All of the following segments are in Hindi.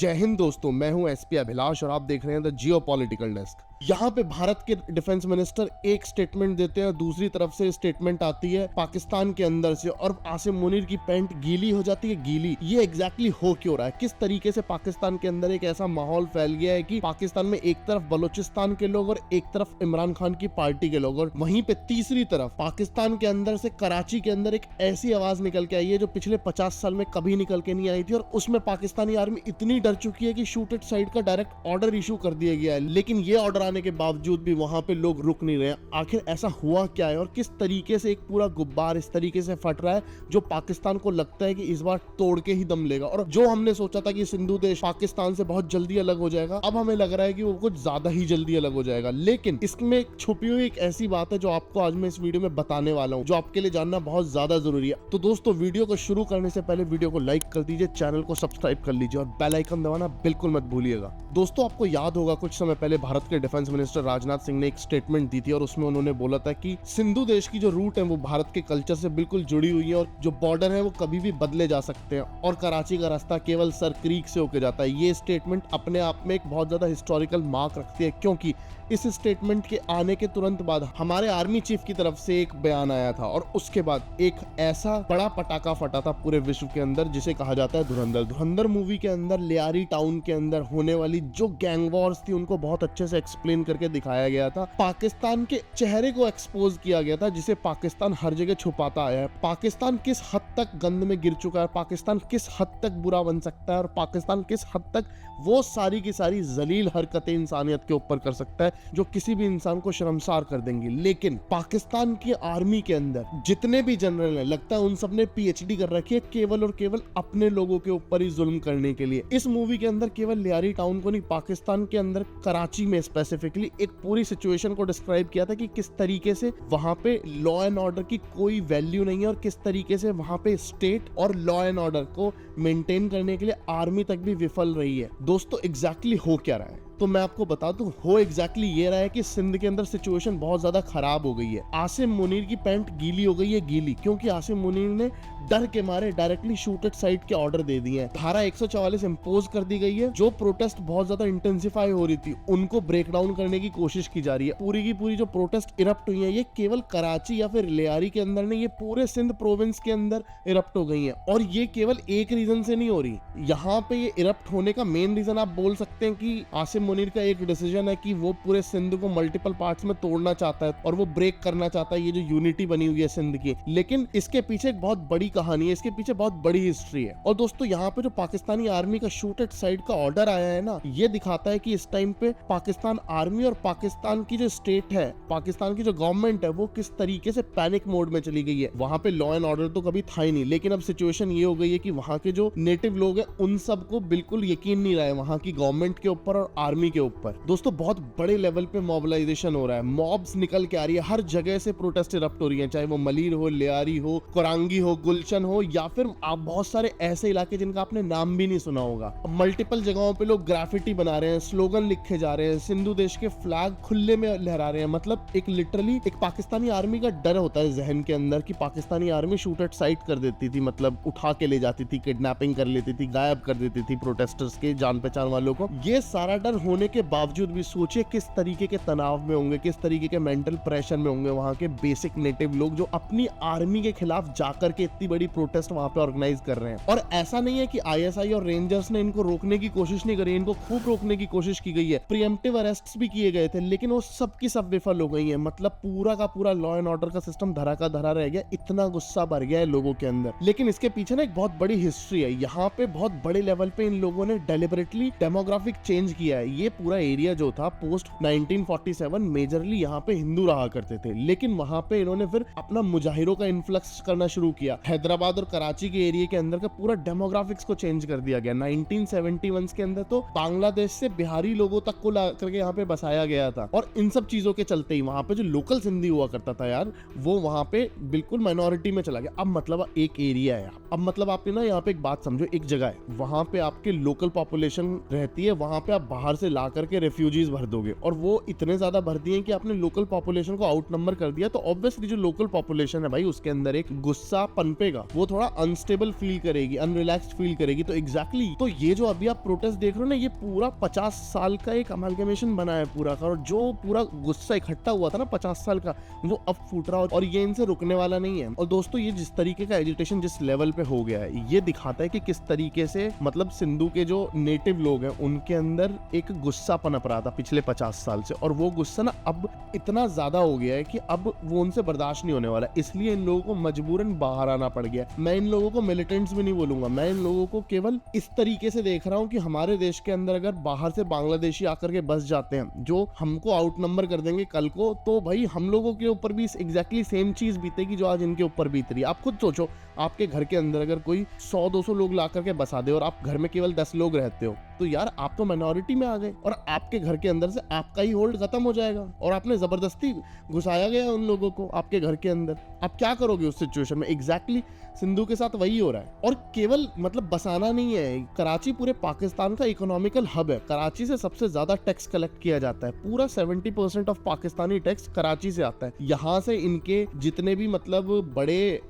जय हिंद दोस्तों, मैं हूं एसपी अभिलाष और आप देख रहे हैं द जियो पॉलिटिकल डेस्क। यहाँ पे भारत के डिफेंस मिनिस्टर एक स्टेटमेंट देते हैं, दूसरी तरफ से स्टेटमेंट आती है पाकिस्तान के अंदर से और आसिम मुनीर की पैंट गीली हो जाती है। गीली ये एग्जैक्टली हो क्यों रहा है? किस तरीके से पाकिस्तान के अंदर एक ऐसा माहौल फैल गया है कि पाकिस्तान में एक तरफ बलूचिस्तान के लोग और एक तरफ इमरान खान की पार्टी के लोग, और वहीं पे तीसरी तरफ पाकिस्तान के अंदर से कराची के अंदर एक ऐसी आवाज निकल के आई है जो पिछले 50 साल में कभी निकल के नहीं आई थी, और उसमें पाकिस्तानी आर्मी इतनी डर चुकी है कि शूट इट साइड का डायरेक्ट ऑर्डर इशू कर दिया गया है। लेकिन ये ऑर्डर आने के बावजूद भी वहां पे लोग रुक नहीं रहे। आखिर ऐसा हुआ क्या है और किस तरीके से एक पूरा गुब्बार इस तरीके से फट रहा है जो पाकिस्तान को लगता है कि इस बार तोड़ के ही दम लेगा। और जो हमने सोचा था कि सिंधु देश पाकिस्तान से बहुत जल्दी अलग हो जाएगा, अब हमें लग रहा है कि वो कुछ ज्यादा ही जल्दी अलग हो जाएगा। लेकिन इसमें छुपी हुई एक ऐसी बात है जो आपको आज मैं इस वीडियो में बताने वाला हूँ, जो आपके लिए जानना बहुत ज्यादा जरूरी है। तो दोस्तों, वीडियो को शुरू करने से पहले वीडियो को लाइक कर दीजिए, चैनल को सब्सक्राइब कर लीजिए और बेल आइकन दबाना बिल्कुल मत भूलिएगा। दोस्तों, आपको याद होगा कुछ समय पहले भारत के डिफेंस मिनिस्टर राजनाथ सिंह ने एक स्टेटमेंट दी थी और उसमें उन्होंने बोला था कि सिंधु देश की जो रूट है वो भारत के कल्चर से बिल्कुल जुड़ी हुई है और जो बॉर्डर है वो कभी भी बदले जा सकते हैं और कराची का रास्ता केवल सर क्रीक से होके जाता है। ये स्टेटमेंट अपने आप में एक बहुत ज्यादा हिस्टोरिकल मार्क रखती है, क्योंकि इस स्टेटमेंट के आने के तुरंत बाद हमारे आर्मी चीफ की तरफ से एक बयान आया था और उसके बाद एक ऐसा बड़ा पटाखा फटा था पूरे विश्व के अंदर जिसे कहा जाता है धुरंधर। धुरंधर मूवी के अंदर लियारी टाउन के अंदर होने वाली जो गैंग वॉर्स थी उनको बहुत अच्छे से एक्सप्लेन करके दिखाया गया था। पाकिस्तान के चेहरे को एक्सपोज किया गया था जिसे पाकिस्तान हर जगह छुपाता आया है। पाकिस्तान किस हद तक गंद में गिर चुका है, पाकिस्तान किस हद तक बुरा बन सकता है और पाकिस्तान किस हद तक वो सारी की सारी जलील हरकतें इंसानियत के ऊपर कर सकता है जो किसी भी इंसान को शर्मसार कर देंगी। लेकिन पाकिस्तान की आर्मी के अंदर जितने भी जनरल हैं, लगता है उन सब ने पीएचडी कर रखी है केवल और केवल अपने लोगों के ऊपर ही जुल्म करने के लिए। इस मूवी के अंदर केवल लियारी टाउन को नहीं, पाकिस्तान के अंदर कराची में स्पेसिफिकली एक पूरी सिचुएशन को डिस्क्राइब किया था कि किस तरीके से वहां पे लॉ एंड ऑर्डर की कोई वैल्यू नहीं है और किस तरीके से वहां पे स्टेट और लॉ एंड ऑर्डर को मेंटेन करने के लिए आर्मी तक भी विफल रही है। दोस्तों, एग्जैक्टली हो क्या रहा है? तो मैं आपको बता दूं, हो एग्जैक्टली ये रहा है कि सिंध के अंदर सिचुएशन बहुत ज्यादा खराब हो गई है। आसिम मुनीर की पैंट गीली हो गई है। गीली क्योंकि आसिम मुनीर ने डर के मारे डायरेक्टली शूट एट साइड के ऑर्डर दे दिए हैं। धारा 144 इंपोज कर दी गई है। जो प्रोटेस्ट बहुत ज्यादा इंटेंसिफाई हो रही थी उनको ब्रेक डाउन करने की कोशिश की जा रही है। पूरी की पूरी जो प्रोटेस्ट इरप्ट हुई है ये केवल कराची या फिर लियारी के अंदर नहीं, ये पूरे सिंध प्रोविंस के अंदर इरप्ट हो गई है। और ये केवल एक रीजन से नहीं हो रही। यहाँ पे ये इरप्ट होने का मेन रीजन आप बोल सकते हैं कि आसिम मुनीर का एक डिसीजन है कि वो पूरे सिंध को मल्टीपल पार्ट्स में तोड़ना चाहता है और वो ब्रेक करना चाहता है ये जो यूनिटी बनी हुई है सिंध की। लेकिन इसके पीछे एक बहुत बड़ी कहानी है, इसके पीछे बहुत बड़ी हिस्ट्री है। और दोस्तों, यहाँ पे जो पाकिस्तानी आर्मी का शूट एट साइड का ऑर्डर आया है ना, ये दिखाता है कि इस टाइम पे पाकिस्तान आर्मी और पाकिस्तान की जो स्टेट है, पाकिस्तान की जो गवर्नमेंट है, वो किस तरीके से पैनिक मोड में चली गई है। वहां पे लॉ एंड ऑर्डर तो कभी था ही नहीं, लेकिन अब सिचुएशन ये हो गई है कि वहां के जो नेटिव लोग हैं उन सबको बिल्कुल यकीन नहीं रहा है वहां की गवर्नमेंट के ऊपर और आर्मी के ऊपर। दोस्तों, बहुत बड़े लेवल पे मोबिलाइजेशन हो रहा है, मॉब्स निकल के आ रही है, हर जगह से प्रोटेस्ट इरप्ट हो रही है, चाहे वो मलीर हो, लियारी हो, कोरांगी हो, गुलशन हो, या फिर आप बहुत सारे ऐसे इलाके जिनका आपने नाम भी नहीं सुना होगा। मल्टीपल जगहों पे लोग ग्राफिटी बना रहे हैं, स्लोगन लिखे जा रहे हैं, सिंधु देश के फ्लैग खुले में लहरा रहे हैं। मतलब एक लिटरली एक पाकिस्तानी आर्मी का डर होता है जहन के अंदर कि Pakistani army shoot at side कर देती थी, मतलब उठा के ले जाती थी, किडनैपिंग कर लेती थी, गायब कर देती थी प्रोटेस्टर्स के जान पहचान वालों को। ये सारा डर होने के बावजूद भी सोचिए किस तरीके के तनाव में होंगे, किस तरीके के मेंटल प्रेशर में होंगे वहां के बेसिक नेटिव लोग जो अपनी आर्मी के खिलाफ जाकर के इतनी बड़ी प्रोटेस्ट वहां पे ऑर्गेनाइज कर रहे हैं। और ऐसा नहीं है कि आईएसआई और रेंजर्स ने इनको रोकने की कोशिश नहीं करी, इनको खूब रोकने की कोशिश की गई है, प्रीएम्प्टिव अरेस्ट्स भी किए गए थे, लेकिन वो सब की सब विफल हो गई है। मतलब पूरा का पूरा लॉ एंड ऑर्डर का सिस्टम धरा का धरा रह गया, इतना गुस्सा भर गया है लोगों के अंदर। लेकिन इसके पीछे ना एक बहुत बड़ी हिस्ट्री है। यहाँ पे बहुत बड़े लेवल पे इन लोगों ने डेलिबरेटली डेमोग्राफिक चेंज किया है। ये पूरा एरिया जो था पोस्ट 1947 मेजरली यहाँ पे हिंदू रहा करते थे, लेकिन वहां पे इन्होंने फिर अपना मुजाहिरों का इन्फ्लक्स करना शुरू किया। हैदराबाद और कराची के एरिया के अंदर का पूरा डेमोग्राफिक्स को चेंज कर दिया गया। 1971 के अंदर तो बांग्लादेश से बिहारी लोगों तक को ला करके यहाँ पे बसाया गया था। और इन सब चीजों के चलते ही वहां पे जो लोकल सिंधी हुआ करता था यार, वो वहां पे बिल्कुल माइनॉरिटी में चला गया। अब मतलब एक एरिया है, अब मतलब आप ना यहाँ पे एक बात समझो, एक जगह है, वहां पे आपके लोकल पॉपुलेशन रहती है, वहां पे आप बाहर से ला करके रेफ्यूजीज भर दोगे, और वो इतने ज्यादा भर दिए कि आपने लोकल पॉपुलेशन को आउट नंबर कर दिया, तो ऑब्वियसली जो लोकल पॉपुलेशन है भाई उसके अंदर एक गुस्सा पनपेगा, वो थोड़ा अनस्टेबल फील करेगी, अनरिलैक्स्ड फील करेगी। तो एग्जैक्टली तो ये जो अभी आप प्रोटेस्ट देख रहे हो ना, ये पूरा 50 साल का एक अमालगमेशन बना है पूरा का, और जो पूरा गुस्सा इकट्ठा हुआ था ना 50 साल का, वो अब फूट रहा है, और ये इनसे रुकने वाला नहीं है। और दोस्तों ये जिस तरीके का एजिटेशन जिस लेवल पे हो गया है, ये दिखाता है कि किस तरीके से मतलब सिंधु के जो नेटिव लोग हैं उनके अंदर एक गुस्सा पनप रहा था पिछले 50 साल से, और वो गुस्सा ना अब इतना ज्यादा हो गया है कि अब वो उनसे बर्दाश्त नहीं होने वाला, इसलिए इन लोगों को मजबूरन बाहर आना पड़ गया। मैं इन लोगों को मिलिटेंट्स भी नहीं बोलूंगा, मैं इन लोगों को केवल इस तरीके से देख रहा हूं कि हमारे देश के अंदर अगर बाहर से बांग्लादेशी आकर के बस जाते हैं जो हमको आउट नंबर कर देंगे कल को, तो भाई हम लोगों के ऊपर भी एग्जैक्टली सेम चीज बीतेगी जो आज इनके ऊपर बीत रही है। आप खुद सोचो, आपके घर के अंदर अगर कोई 100-200 लोग ला करके बसा दे और आप घर में केवल 10 लोग रहते हो, तो यार आप तो माइनॉरिटी में आ गए, और आपके घर के अंदर से आपका ही होल्ड खत्म हो जाएगा, और आपने जबरदस्ती घुसाया गया उन लोगों को आपके घर के अंदर। आप क्या करोगे उस सिचुएशन में? एग्जैक्टली सिंधु के साथ वही हो रहा है। और केवल मतलब बसाना नहीं है, कराची पूरे पाकिस्तान का इकोनॉमिकल हब है, कराची से सबसे ज्यादा टैक्स कलेक्ट किया जाता है, पूरा 70% ऑफ पाकिस्तानी टैक्स कराची से आता है। यहाँ से इनके जितने भी मतलब बड़े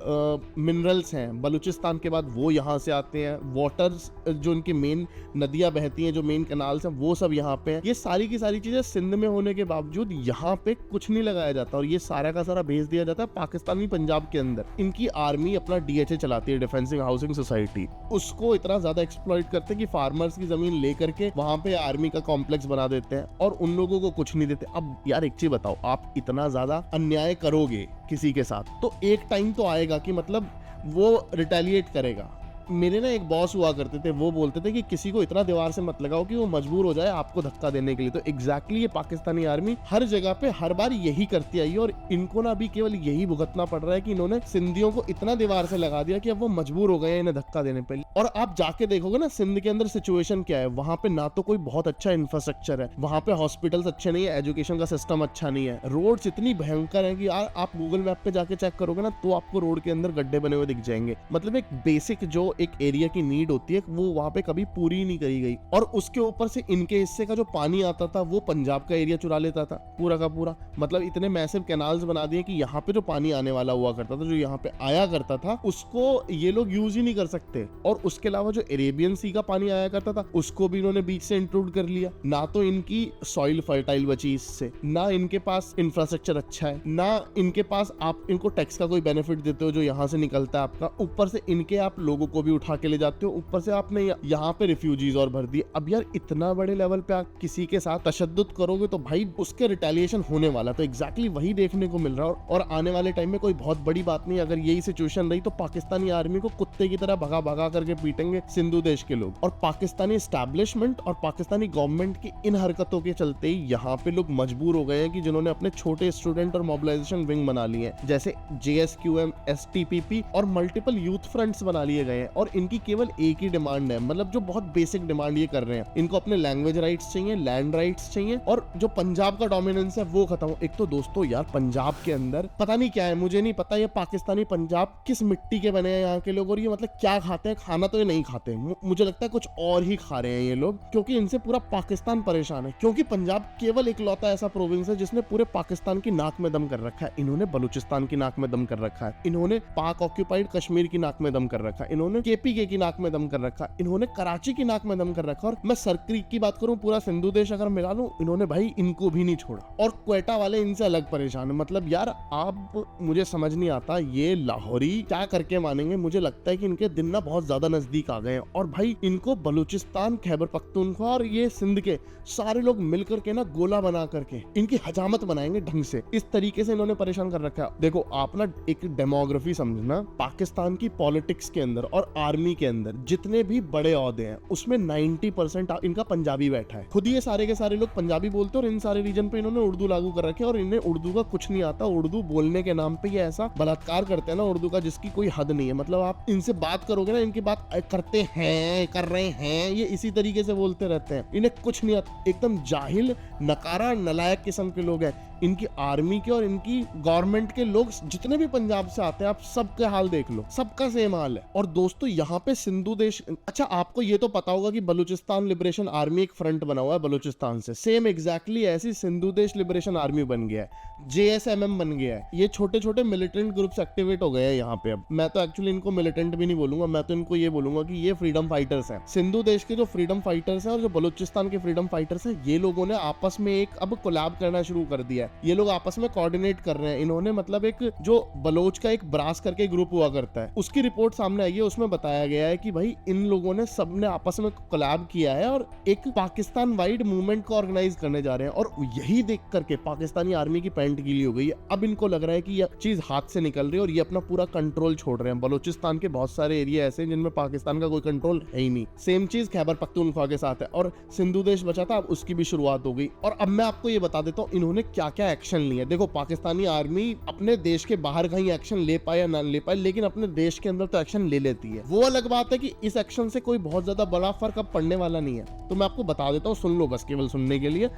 मिनरल्स हैं बलूचिस्तान के बाद वो यहाँ से आते हैं, वाटर्स जो इनकी मेन नदियां बहती हैं, जो मेन कैनाल्स हैं, वो सब यहाँ पे हैं। ये सारी की सारी चीजें सिंध में होने के बावजूद यहाँ पे कुछ नहीं लगाया जाता, और ये सारा का सारा भेज दिया जाता है पाकिस्तानी पंजाब के अंदर। इनकी आर्मी अपना DHA चलाती है, डिफेंसिव हाउसिंग सोसाइटी, उसको इतना ज्यादा एक्सप्लॉइट करते हैं कि फार्मर्स की जमीन लेकर के वहां पे आर्मी का कॉम्प्लेक्स बना देते हैं, और उन लोगों को कुछ नहीं देते। अब यार एक चीज बताओ, आप इतना ज्यादा अन्याय करोगे किसी के साथ, तो एक टाइम तो आएगा कि मतलब वो रिटेलिएट करेगा। मेरे ना एक बॉस हुआ करते थे, वो बोलते थे कि किसी को इतना दीवार से मत लगाओ कि वो मजबूर हो जाए आपको धक्का देने के लिए। तो एग्जैक्टली ये पाकिस्तानी आर्मी हर जगह पे हर बार यही करती आई है, और इनको ना अभी केवल यही भुगतना पड़ रहा है कि इन्होंने सिंधियों को इतना दीवार से लगा दिया कि अब वो मजबूर हो गए इन्हें धक्का देने पे। और आप जाके देखोगे ना सिंध के अंदर सिचुएशन क्या है, वहां पे ना तो कोई बहुत अच्छा इंफ्रास्ट्रक्चर है, वहां पे हॉस्पिटल्स अच्छे नहीं है, एजुकेशन का सिस्टम अच्छा नहीं है, रोड्स इतनी भयंकर है कि यार आप गूगल मैप पे जाके चेक करोगे ना तो आपको रोड के अंदर गड्ढे बने हुए दिख जाएंगे। मतलब एक बेसिक जो एक एरिया की नीड होती है वो वहां पे कभी पूरी नहीं करी गई, और उसके ऊपर से इनके हिस्से का जो पानी आता था वो पंजाब का एरिया चुरा लेता था पूरा का पूरा। मतलब इतने मैसिव कैनाल्स बना दिए कि यहाँ पे जो पानी आने वाला हुआ करता था, जो यहाँ पे आया करता था, उसको ये लोग यूज ही नहीं कर सकते। और उसके अलावा जो अरेबियन सी का पानी आया करता था उसको भी इन्होंने बीच से इंक्लूड कर लिया। ना तो इनकी सॉइल फर्टाइल बची इससे, ना इनके पास इंफ्रास्ट्रक्चर अच्छा है, ना इनके पास आप इनको टैक्स का कोई बेनिफिट देते हो जो यहाँ से निकलता है आपका। ऊपर से इनके आप लोगों को भी उठा के ले जाते हो, ऊपर से आपने यहाँ पे रिफ्यूजीज और भर दिए। अब यार इतना बड़े लेवल पे आप किसी के साथ तशद्दुद करोगे तो भाई उसके रिटेलिएशन होने वाला। तो एग्जैक्टली वही देखने को मिल रहा है, और आने वाले टाइम में कोई बहुत बड़ी बात नहीं, अगर यही सिचुएशन रही तो पाकिस्तानी आर्मी को कुत्ते की तरह भगा भगा करके पीटेंगे सिंधु देश के लोग। और पाकिस्तानी एस्टैब्लिशमेंट और पाकिस्तानी गवर्नमेंट की इन हरकतों के चलते ही यहाँ पे लोग मजबूर हो गए हैं कि जिन्होंने अपने छोटे स्टूडेंट और मोबिलाइजेशन विंग बना लिए हैं, जैसे JSQM, STPP और मल्टीपल यूथ फ्रंट्स बना लिए गए हैं। और इनकी केवल एक ही डिमांड है, मतलब जो बहुत बेसिक डिमांड ये कर रहे हैं, इनको अपने लैंग्वेज राइट्स चाहिए, लैंड राइट्स चाहिए, और जो पंजाब का डोमिनेंस है वो खत्म हो। एक तो दोस्तों यार पंजाब के अंदर पता नहीं क्या है, मुझे नहीं पता ये पाकिस्तानी पंजाब किस मिट्टी के बने हैं यहाँ के लोग, और ये मतलब क्या खाते हैं, खाना तो ये नहीं खाते, मुझे लगता है कुछ और ही खा रहे हैं ये लोग, क्योंकि इनसे पूरा पाकिस्तान परेशान है। क्योंकि पंजाब केवल इकलौता ऐसा प्रोविंस है जिसने पूरे पाकिस्तान की नाक में दम कर रखा है। इन्होंने बलूचिस्तान की नाक में दम कर रखा है, इन्होंने पाक ऑक्यूपाइड कश्मीर की नाक में दम कर रखा है, इन्होंने KPK की नाक में दम कर रखा, इन्होंने कराची की नाक में दम कर रखा, और मैं सरक्रीक की बात करूं पूरा सिंधु देश अगर मिला लूं, इन्होंने भाई इनको भी नहीं छोड़ा। और क्वेटा वाले इनसे अलग परेशान है। मतलब यार आप मुझे समझ नहीं आता ये लाहौरी क्या करके मानेंगे। मुझे लगता है कि इनके दिन ना बहुत ज्यादा नजदीक आ गए हैं, और भाई इनको बलूचिस्तान, खैबर पख्तूनख्वा और ये सिंध के सारे लोग मिलकर के ना गोला बना करके इनकी हजामत बनाएंगे ढंग से। इस तरीके से इन्होंने परेशान कर रखा है। देखो आप ना एक डेमोग्राफी समझना, पाकिस्तान की पॉलिटिक्स के अंदर और आर्मी के अंदर जितने भी बड़े ओहदे हैं उसमें 90% इनका पंजाबी बैठा है। खुद ये सारे के सारे लोग पंजाबी बोलते हैं, और इन सारे रीजन पे इन्होंने उर्दू लागू कर रखे, और इन्हें उर्दू का कुछ नहीं आता। उर्दू बोलने के नाम पे ये ऐसा बलात्कार करते हैं ना उर्दू का जिसकी कोई हद नहीं है। मतलब आप इनसे बात करोगे ना, इनकी बात करते हैं, कर रहे हैं, ये इसी तरीके से बोलते रहते हैं, इन्हें कुछ नहीं आता। एकदम जाहिल, नकारा, नलायक किस्म के लोग हैं। इनकी आर्मी के और इनकी गवर्नमेंट के लोग जितने भी पंजाब से आते हैं, आप सबके हाल देख लो, सबका सेम हाल है। और दोस्तों यहाँ पे सिंधु देश, अच्छा आपको ये तो पता होगा कि बलूचिस्तान लिबरेशन आर्मी एक फ्रंट बना हुआ है बलूचिस्तान से, सेम एग्जैक्टली ऐसी सिंधु देश लिबरेशन आर्मी बन गया है, JSMM बन गया है। ये छोटे छोटे मिलिटेंट ग्रुप्स एक्टिवेट हो गए हैं यहाँ पे। अब मैं तो एक्चुअली इनको मिलिटेंट भी नहीं बोलूंगा, मैं तो इनको ये बोलूंगा कि ये फ्रीडम फाइटर्स हैं। सिंधु देश के जो फ्रीडम फाइटर्स हैं और जो बलूचिस्तान के फ्रीडम फाइटर्स हैं, ये लोगों ने आपस में एक अब कोलैब करना शुरू कर दिया है। ये लोग आपस में कोऑर्डिनेट कर रहे हैं। इन्होंने मतलब एक जो बलोच का एक ब्रास करके ग्रुप हुआ करता है, उसकी रिपोर्ट सामने आई है। उसमें बताया गया है कि भाई इन लोगों ने सबने आपस में कोलैब किया है और एक पाकिस्तान वाइड मूवमेंट को ऑर्गेनाइज करने जा रहे हैं। और यही देख करके पाकिस्तानी आर्मी की पैंट गीली हो गई है। अब इनको लग रहा है कि यह चीज हाथ से निकल रही है और ये अपना पूरा कंट्रोल छोड़ रहे हैं। बलूचिस्तान के बहुत सारे एरिया ऐसे हैं जिनमें पाकिस्तान का कोई कंट्रोल है ही नहीं। सेम चीज खैबर पख्तूनख्वा के साथ है और सिंधु देश बचा था, अब उसकी भी शुरुआत हो गई। और अब मैं आपको ये बता देता हूँ इन्होंने क्या क्या एक्शन लिए। देखो पाकिस्तानी आर्मी अपने देश के बाहर कहीं एक्शन ले पाए या ना ले पाए, लेकिन अपने देश के अंदर तो एक्शन ले लेती है। वो अलग बात है कि इस एक्शन से कोई बहुत ज्यादा बड़ा फर्क अब पड़ने वाला नहीं है। तो मैं आपको बता देता हूँ, सुन लो बस केवल सुनने के लिए।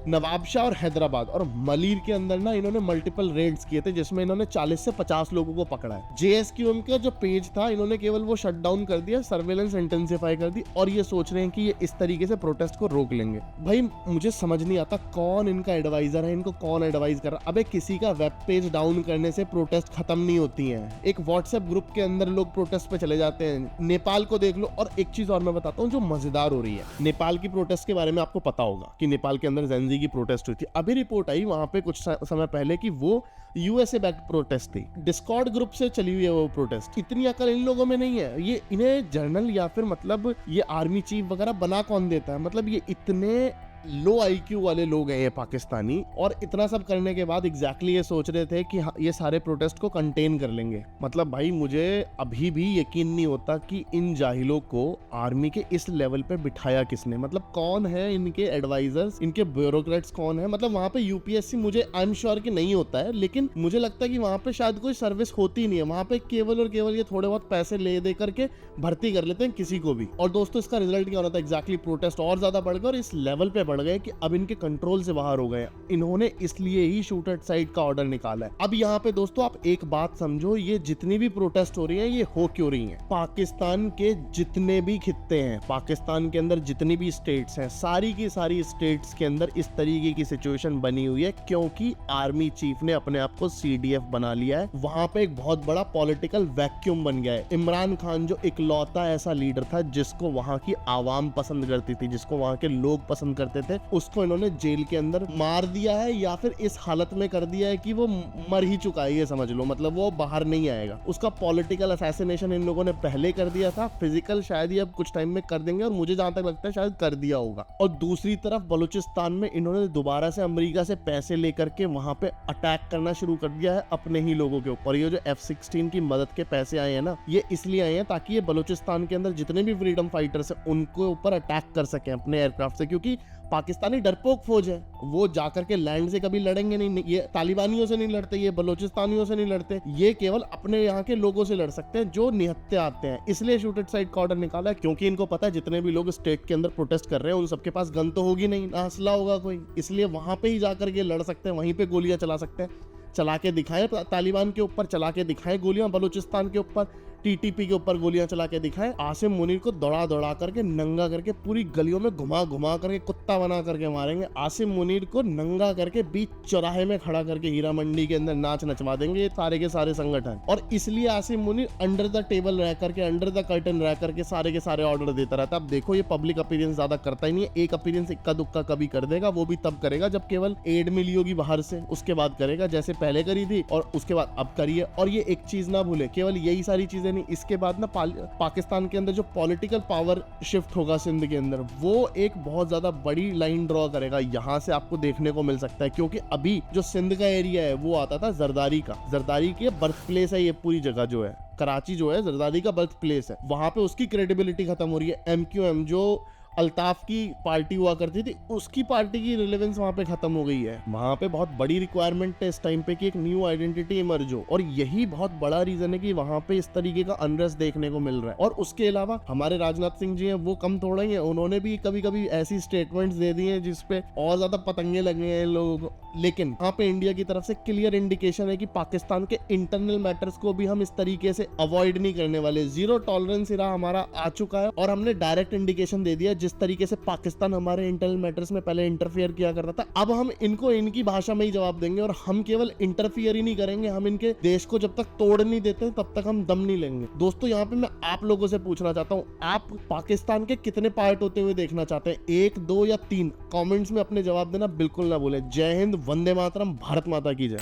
नवाबशाह और हैदराबाद और मलीर के अंदर ना इन्होंने मल्टीपल रेड्स किए थे, जिसमें इन्होंने 40 से 50 लोगों को पकड़ा है। JSQM का जो पेज था, इन्होंने केवल वो शट डाउन कर दिया, सर्वेलेंस इंटेंसिफाई कर दी और ये सोच रहे हैं कि ये इस तरीके से प्रोटेस्ट को रोक लेंगे। भाई मुझे समझ नहीं आता कौन इनका एडवाइजर है, इनको कौन एडवाइज कर रहा है। अबे किसी का वेब पेज डाउन करने से प्रोटेस्ट खत्म नहीं होती है। एक व्हाट्सएप ग्रुप के अंदर लोग प्रोटेस्ट पे चले जाते हैं। नेपाल को देख लो। और एक चीज और मैं बताता हूँ जो मजेदार हो रही है, नेपाल की प्रोटेस्ट के बारे में आपको पता होगा कि नेपाल के अंदर जेनजी की प्रोटेस्ट हुई थी। अभी रिपोर्ट आई वहां पे कुछ समय पहले कि वो USA बैक्ड प्रोटेस्ट थी, डिस्कॉर्ड ग्रुप से चली हुई है वो प्रोटेस्ट। इतनी अकल इन लोगों में नहीं है। ये इन्हें जनरल या फिर मतलब ये आर्मी चीफ वगैरह बना कौन देता है? मतलब ये इतने लो IQ वाले लोग हैं ये पाकिस्तानी, और इतना सब करने के बाद एग्जैक्टली ये सोच रहे थे कि ये सारे प्रोटेस्ट को कंटेन कर लेंगे। मतलब भाई मुझे अभी भी यकीन नहीं होता कि इन जाहिलों को आर्मी के इस लेवल पे बिठाया किसने। मतलब कौन है इनके एडवाइजर्स, इनके ब्यूरोक्रेट्स कौन है? मतलब वहां पे UPSC मुझे आई एम श्योर कि नहीं होता है, लेकिन मुझे लगता है कि वहां पे शायद कोई सर्विस होती नहीं है। वहां पे केवल और केवल ये थोड़े बहुत पैसे ले दे करके भर्ती कर लेते हैं किसी को भी। और दोस्तों इसका रिजल्ट क्या होना था? एग्जैक्टली प्रोटेस्ट और ज्यादा बढ़ गए और इस लेवल पे बढ़ गए कि अब इनके कंट्रोल से बाहर हो गए। इन्होंने इसलिए ही शूट एट साइट का ऑर्डर निकाला है। अब यहाँ पे दोस्तों आप एक बात समझो, ये जितनी भी प्रोटेस्ट हो रही है ये हो क्यों रही है? पाकिस्तान के जितने भी खित्ते हैं, पाकिस्तान के अंदर जितनी भी स्टेट्स हैं, सारी की सारी स्टेट्स के अंदर इस तरीके की सिचुएशन बनी हुई है क्योंकि आर्मी चीफ ने अपने आप को CDF बना लिया है। वहां पे एक बहुत बड़ा पॉलिटिकल वैक्यूम बन गया है। इमरान खान जो इकलौता ऐसा लीडर था जिसको वहां की आवाम पसंद करती थी, जिसको वहां के लोग पसंद करते थे, उसको इन्होंने जेल के अंदर मार दिया है या फिर इस हालत में कर दिया है कि वो मर ही चुका है, ये समझ लो। मतलब वो बाहर नहीं आएगा। उसका पॉलिटिकल असैसिनेशन इन लोगों ने पहले कर दिया था, फिजिकल शायद ही अब कुछ टाइम में कर देंगे और मुझे जहां तक लगता है शायद कर दिया होगा। और दूसरी तरफ बलूचिस्तान में इन्होंने दोबारा से अमेरिका से पैसे लेकर के वहां पे अटैक करना शुरू कर दिया है अपने ही लोगों के ऊपर। ये जो F-16 की मदद के पैसे आए हैं ना, ये इसलिए आए हैं ताकि ये बलूचिस्तान के अंदर जितने भी फ्रीडम फाइटर्स हैं उनके ऊपर अटैक कर सके अपने एयरक्राफ्ट से, क्योंकि पाकिस्तानी डरपोक फौज है। वो जाकर के लैंड से कभी लड़ेंगे नहीं। ये तालिबानियों से नहीं लड़ते, ये बलूचिस्तानियों से नहीं लड़ते, ये केवल अपने यहाँ के लोगों से लड़ सकते हैं जो निहत्ते आते हैं। इसलिए शूट एट साइट का ऑर्डर निकाला है क्योंकि इनको पता है जितने भी लोग स्टेट के अंदर प्रोटेस्ट कर रहे हैं उन सबके पास गन तो होगी नहीं, ना हौसला होगा कोई। इसलिए वहां पे ही जाकर के लड़ सकते हैं, वहीं पे गोलियां चला सकते हैं। चला के दिखाएं तालिबान के ऊपर, चला के दिखाएं गोलियां बलूचिस्तान के ऊपर, TTP के ऊपर गोलियां चला के दिखाएं। आसिम मुनीर को दौड़ा दौड़ा करके, नंगा करके, पूरी गलियों में घुमा घुमा करके, कुत्ता बना करके मारेंगे। आसिम मुनीर को नंगा करके बीच चौराहे में खड़ा करके हीरा मंडी के अंदर नाच नचवा देंगे ये सारे के सारे संगठन। और इसलिए Asim Munir under the table रह करके, अंडर द कर्टन रह करके सारे के सारे ऑर्डर देता रहता है। अब देखो ये पब्लिक अपीयरेंस ज्यादा करता ही नहीं है। एक अपीयरेंस इक्का दुक्का कभी कर देगा, वो भी तब करेगा जब केवल एड मिली होगी बाहर से, उसके बाद करेगा, जैसे पहले करी थी और उसके बाद अब करिए। और ये एक चीज ना भूले, केवल यही सारी चीजें नहीं, इसके बाद ना पाकिस्तान के अंदर जो पॉलिटिकल पावर शिफ्ट होगा सिंध के अंदर, वो एक बहुत ज्यादा बड़ी लाइन ड्रॉ करेगा। यहां से आपको देखने को मिल सकता है क्योंकि अभी जो सिंध का एरिया है वो आता था जरदारी का। जरदारी की बर्थ प्लेस है ये पूरी जगह जो है। कराची जो है जरदारी का बर्थ प्लेस है, वहां पे उसकी क्रेडिबिलिटी खत्म हो रही है। MQM जो अल्ताफ की पार्टी हुआ करती थी, उसकी पार्टी की रिलेवेंस वहां पे खत्म हो गई है। वहां पे बहुत बड़ी रिक्वायरमेंट है इस टाइम पे कि एक न्यू आइडेंटिटी इमर्ज हो, और यही बहुत बड़ा रीजन है कि वहां पे इस तरीके का अनरेस्ट देखने को मिल रहा है। और उसके अलावा हमारे राजनाथ सिंह जी हैं, वो कम थोड़ा ही है, उन्होंने भी कभी कभी ऐसी स्टेटमेंट्स दे दी हैं जिसपे और ज्यादा पतंगे लगे हैं लोगों को। लेकिन यहाँ पे इंडिया की तरफ से क्लियर इंडिकेशन है कि पाकिस्तान के इंटरनल मैटर्स को भी हम इस तरीके से अवॉइड नहीं करने वाले। जीरो टॉलरेंस इरा हमारा आ चुका है, और हमने डायरेक्ट इंडिकेशन दे दिया जिस तरीके से पाकिस्तान हमारे इंटरनल मैटर्स में पहले इंटरफियर किया करता था, अब हम इनको इनकी भाषा में ही जवाब देंगे। और हम केवल इंटरफियर ही नहीं करेंगे, हम इनके देश को जब तक तोड़ नहीं देते तब तक हम दम नहीं लेंगे। दोस्तों, यहाँ पे मैं आप लोगों से पूछना चाहता हूँ, आप पाकिस्तान के कितने पार्ट होते हुए देखना चाहते हैं? 1, 2 या 3? कमेंट्स में अपने जवाब देना बिल्कुल ना भूलें। जय हिंद, वंदे मातरम, भारत माता की जय।